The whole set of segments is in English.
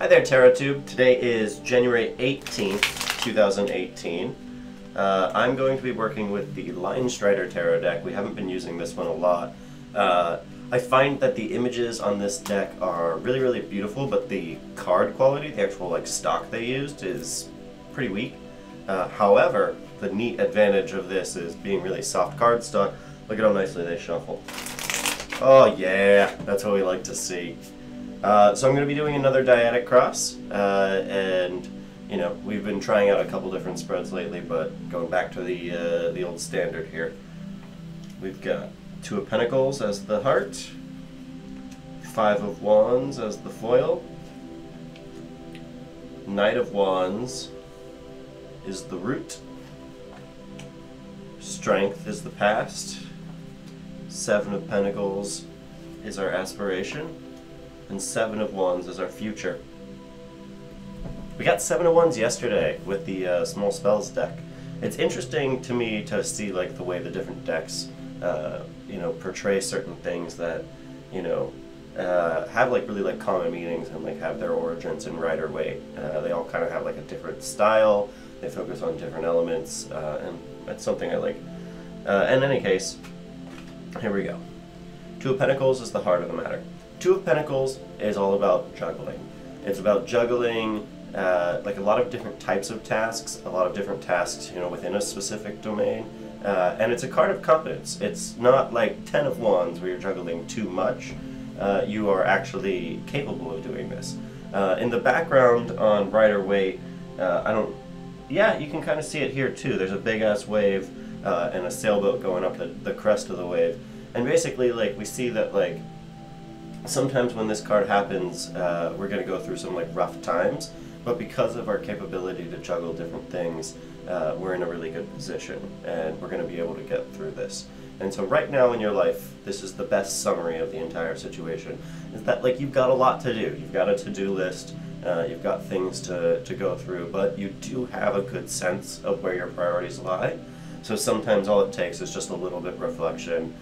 Hi there, TarotTube. Today is January 18th, 2018. I'm going to be working with the Linestrider tarot deck. We haven't been using this one a lot. I find that the images on this deck are really beautiful, but the card quality, the actual stock they used, is pretty weak. However, the neat advantage of this is being really soft card stock. Look at how nicely they shuffle. Oh yeah, that's what we like to see. So I'm going to be doing another Dyadic Cross, and you know, we've been trying out a couple different spreads lately, but going back to the old standard here. We've got Two of Pentacles as the heart, Five of Wands as the foil, Knight of Wands is the root, Strength is the past, Seven of Pentacles is our aspiration, and Seven of Wands is our future. We got Seven of Wands yesterday with the small spells deck. It's interesting to me to see the way the different decks you know, portray certain things that, you know, have really common meanings and have their origins in Rider Waite. They all kind of have a different style. They focus on different elements, and that's something I like. In any case, here we go. Two of Pentacles is the heart of the matter. Two of Pentacles is all about juggling. It's about juggling a lot of different types of tasks, a lot of different tasks, you know, within a specific domain. And it's a card of competence. It's not like Ten of Wands where you're juggling too much. You are actually capable of doing this. In the background on Rider Waite, yeah, you can kind of see it here too. There's a big ass wave and a sailboat going up the crest of the wave. And basically, we see that sometimes when this card happens, we're going to go through some rough times, but because of our capability to juggle different things, we're in a really good position, and we're going to be able to get through this. And so right now in your life, this is the best summary of the entire situation, is that you've got a lot to do. You've got a to-do list, you've got things to go through, but you do have a good sense of where your priorities lie. So sometimes all it takes is just a little bit of reflection,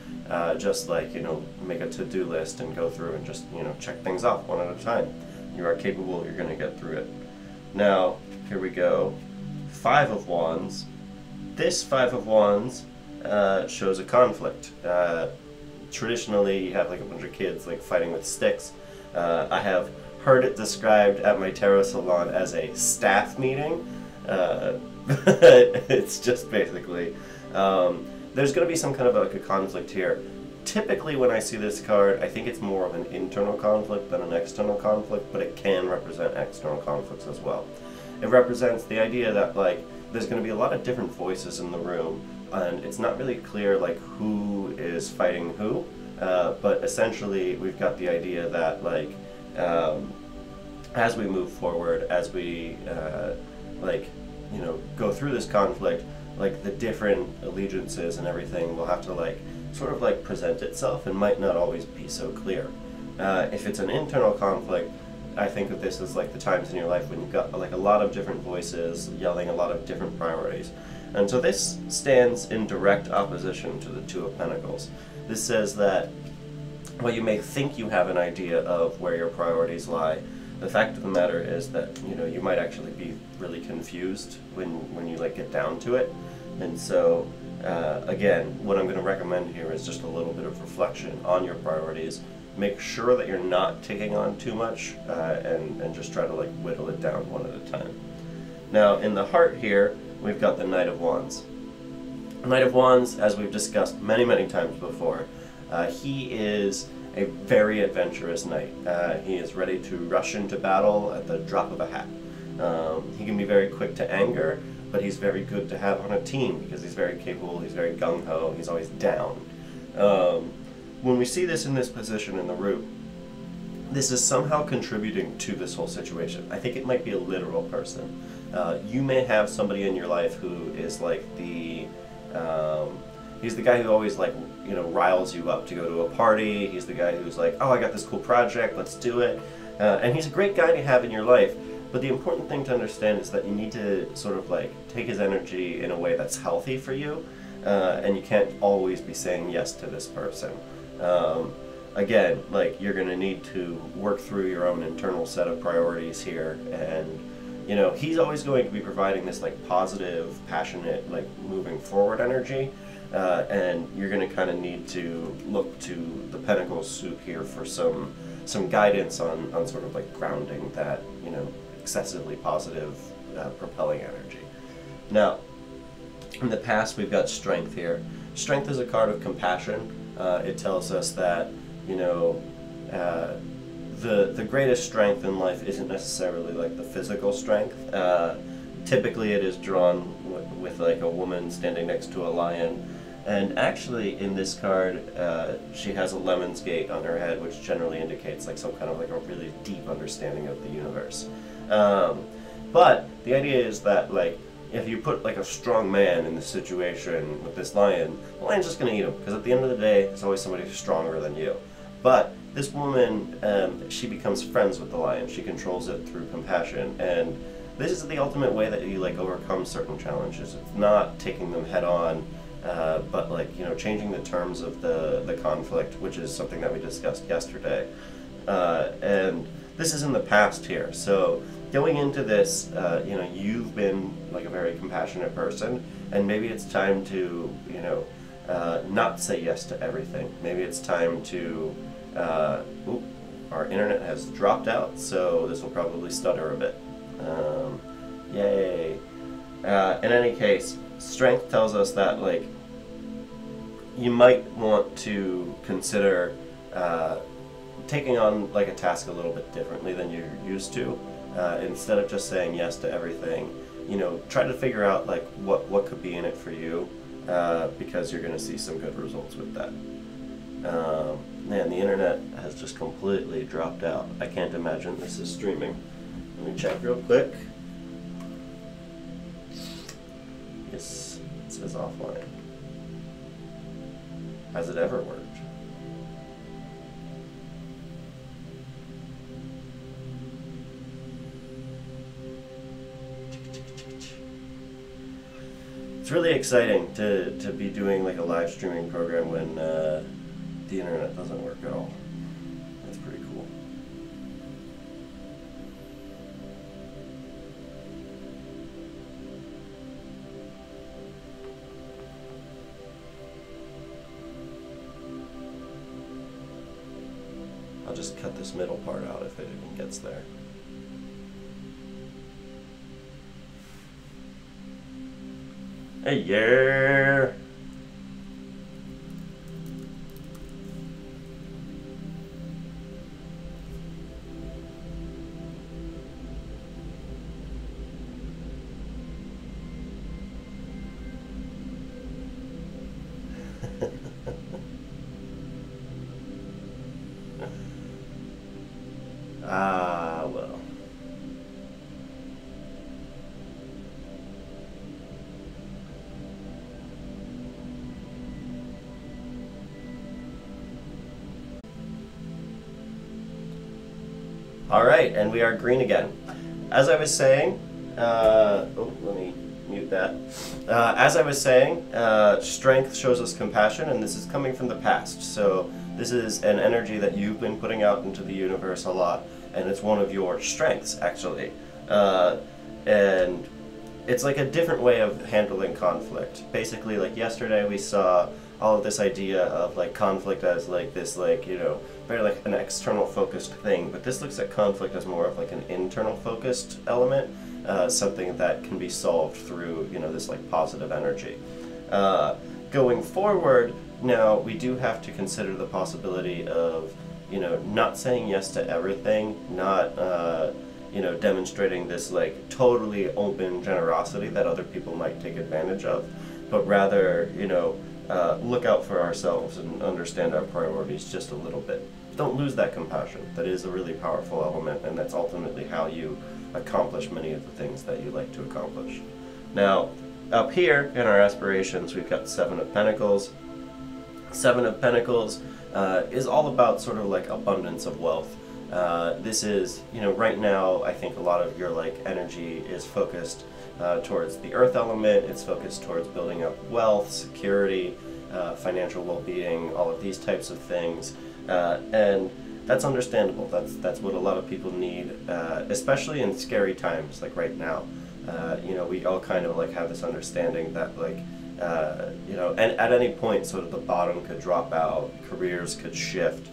just you know, make a to-do list and go through and just, you know, check things off one at a time. You are capable, you're going to get through it. Now, here we go. Five of Wands. This Five of Wands shows a conflict. Traditionally, you have a bunch of kids fighting with sticks. I have heard it described at my tarot salon as a staff meeting. It's just basically, there's going to be some kind of a conflict here. Typically when I see this card, I think it's more of an internal conflict than an external conflict, but it can represent external conflicts as well. It represents the idea that there's going to be a lot of different voices in the room, and it's not really clear who is fighting who, but essentially we've got the idea that as we move forward, as we you know, go through this conflict, the different allegiances and everything will have to sort of present itself and might not always be so clear. If it's an internal conflict, I think of this as the times in your life when you've got a lot of different voices yelling a lot of different priorities. And so this stands in direct opposition to the Two of Pentacles. This says that while you may think you have an idea of where your priorities lie, the fact of the matter is that, you know, you might actually be really confused when you get down to it. And so again, what I'm going to recommend here is just a little bit of reflection on your priorities. Make sure that you're not taking on too much, and just try to whittle it down one at a time. Now in the heart here, we've got the Knight of Wands. Knight of Wands, as we've discussed many times before, he is a very adventurous knight. He is ready to rush into battle at the drop of a hat. He can be very quick to anger, but he's very good to have on a team because he's very capable, he's very gung-ho, he's always down. When we see this in this position in the root, this is somehow contributing to this whole situation. I think it might be a literal person. You may have somebody in your life who is he's the guy who always you know, riles you up to go to a party. He's the guy who's oh, I got this cool project, let's do it. And he's a great guy to have in your life, but the important thing to understand is that you need to sort of take his energy in a way that's healthy for you, and you can't always be saying yes to this person. again, like, you're going to need to work through your own internal set of priorities here, and you know, he's always going to be providing this like positive, passionate, like moving forward energy, and you're going to kind of need to look to the Pentacles suit here for some guidance on sort of like grounding that, you know, excessively positive, propelling energy. Now, in the past, we've got Strength here. Strength is a card of compassion. It tells us that, you know, the greatest strength in life isn't necessarily like the physical strength. Typically it is drawn with like a woman standing next to a lion. And actually in this card, she has a lemon's gate on her head, which generally indicates like some kind of like a really deep understanding of the universe. But the idea is that, like, if you put like a strong man in this situation with this lion, the lion's just going to eat him, because at the end of the day, there's always somebody who's stronger than you. But this woman, she becomes friends with the lion. She controls it through compassion, and this is the ultimate way that you like overcome certain challenges. It's not taking them head on, but like, you know, changing the terms of the conflict, which is something that we discussed yesterday. And this is in the past here, so going into this, you know, you've been like a very compassionate person, and maybe it's time to, you know, not say yes to everything. Maybe it's time to, oop, our internet has dropped out, so this will probably stutter a bit. Yay. In any case, Strength tells us that, like, you might want to consider taking on like a task a little bit differently than you're used to. Instead of just saying yes to everything, you know, try to figure out like what could be in it for you, because you're going to see some good results with that. Man, the internet has just completely dropped out. I can't imagine this is streaming. Let me check real quick. Yes, it says offline. Has it ever worked? It's really exciting to be doing like a live streaming program when the internet doesn't work at all. That's pretty cool. I'll just cut this middle part out if it even gets there. Hey, yeah. Ah, well. All right, and we are green again. As I was saying, oh, let me mute that. As I was saying, Strength shows us compassion, and this is coming from the past. So this is an energy that you've been putting out into the universe a lot, and it's one of your strengths, actually. And it's like a different way of handling conflict. Basically, like yesterday we saw all of this idea of like conflict as like this, like, you know, very like an external focused thing, but this looks at conflict as more of like an internal focused element, something that can be solved through, you know, this like positive energy. Going forward, now we do have to consider the possibility of, you know, not saying yes to everything, not you know, demonstrating this like totally open generosity that other people might take advantage of, but rather, you know, look out for ourselves and understand our priorities just a little bit. Don't lose that compassion. That is a really powerful element, and that's ultimately how you accomplish many of the things that you like to accomplish. Now, up here in our aspirations, we've got Seven of Pentacles. Seven of Pentacles is all about sort of like abundance of wealth. This is, you know, right now I think a lot of your like energy is focused towards the earth element. It's focused towards building up wealth, security, financial well-being, all of these types of things. And that's understandable. That's what a lot of people need, especially in scary times like right now. You know, we all kind of like have this understanding that like, you know, and at any point sort of the bottom could drop out, careers could shift,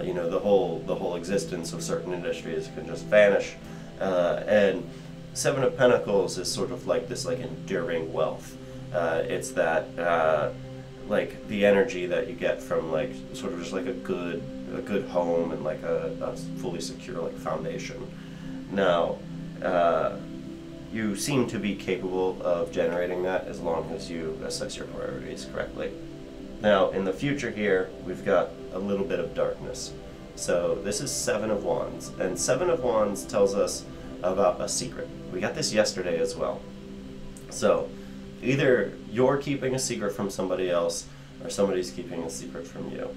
you know, the whole existence of certain industries can just vanish. And Seven of Pentacles is sort of like this like enduring wealth. It's that like the energy that you get from like sort of just like a good home and like a fully secure like foundation. Now, you seem to be capable of generating that as long as you assess your priorities correctly. Now, in the future here, we've got a little bit of darkness. So this is Seven of Wands, and Seven of Wands tells us about a secret. We got this yesterday as well. So either you're keeping a secret from somebody else or somebody's keeping a secret from you.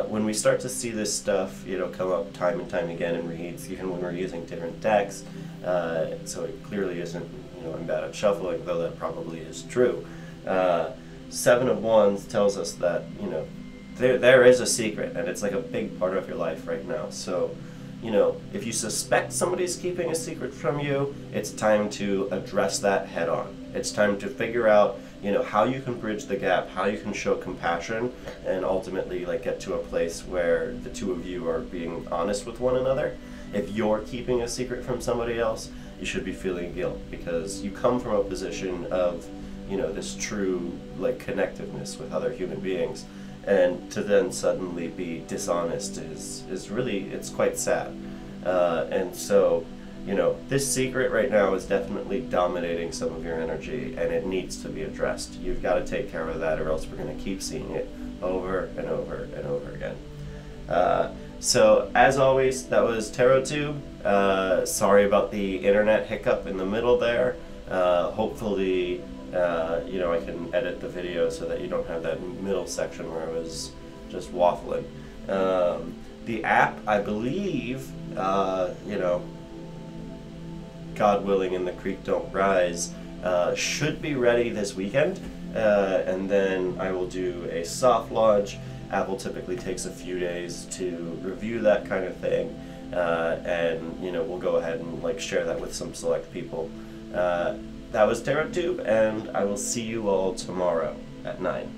When we start to see this stuff, you know, come up time and time again in reads, even when we're using different decks, so it clearly isn't, you know, I'm bad at shuffling, though that probably is true. Seven of Wands tells us that, you know, there is a secret, and it's like a big part of your life right now. So, you know, if you suspect somebody's keeping a secret from you, it's time to address that head on. It's time to figure out, you know, how you can bridge the gap, how you can show compassion, and ultimately like get to a place where the two of you are being honest with one another. If you're keeping a secret from somebody else, you should be feeling guilt because you come from a position of, you know, this true like connectiveness with other human beings, and to then suddenly be dishonest is really, it's quite sad. And so, you know, this secret right now is definitely dominating some of your energy, and it needs to be addressed. You've got to take care of that, or else we're going to keep seeing it over and over and over again. So, as always, that was Tarot Tube. Sorry about the internet hiccup in the middle there. Hopefully, you know, I can edit the video so that you don't have that middle section where I was just waffling. The app, I believe, you know, God willing and the creek don't rise, should be ready this weekend, and then I will do a soft launch. Apple typically takes a few days to review that kind of thing, and you know, we'll go ahead and like share that with some select people. That was Tarot Tube, and I will see you all tomorrow at 9.